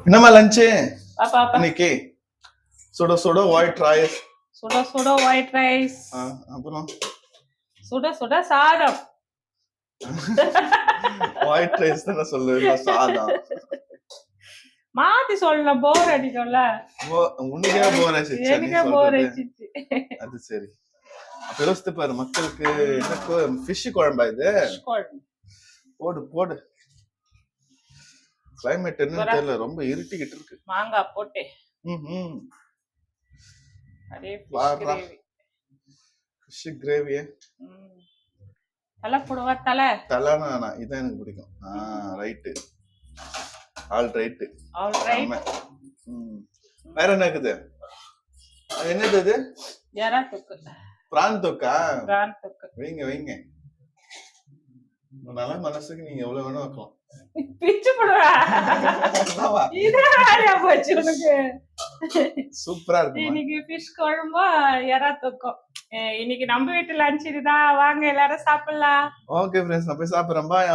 என்னம்மா லஞ்சு பாப்பா இன்னைக்கு? சுட சுட ஒயிட் ரைஸ். சுட சுட ஒயிட் ரைஸ். அப்புறம் சுட சுட சாதம். ஒயிட் ரைஸ் தானே சொல்லுவேன், சாதம் மாத்தி சொல்லல, போர் அடிக்கும்ல. உனக்கே போர் அடிச்சிச்சு. எனக்கே போர் அடிச்சிச்சு. அது சரி. அப்ப யோசித்து பாரு, மக்களுக்கு எனக்கு ஃபிஷ் குழம்பா இது? போடு போடு. கிளைமேட் என்னன்னு தெரியல, ரொம்ப இருட்டிக்கிட்டு இருக்கு. மாங்காய் போட்டு ஃபிஷ் கிரேவி. தலை போடுவா? தலைனா இதான் எனக்கு பிடிக்கும். Right, all right. வேற என்ன இருக்குது? அது என்னது? அது எறா தொக்கு. பிரான் தொக்கா? பிரான் தொக்கு. வைங்க வைங்க. நல்ல மனசுக்கு நீங்க எவ்வளவு வேணும் வைக்கலாம். பிச்சு போடுவா. சூப்பரா இருக்கு. இன்னைக்கு ஃபிஷ் குழம்பா எறா தொக்கும். இன்னைக்கு நம்ம வீட்டு லஞ்ச் இதுதான். வாங்க எல்லாரும் சாப்பிடலாம். ஓகே ஃப்ரெண்ட்ஸ், நான் போய் சாப்பிடுறேன். பாய்.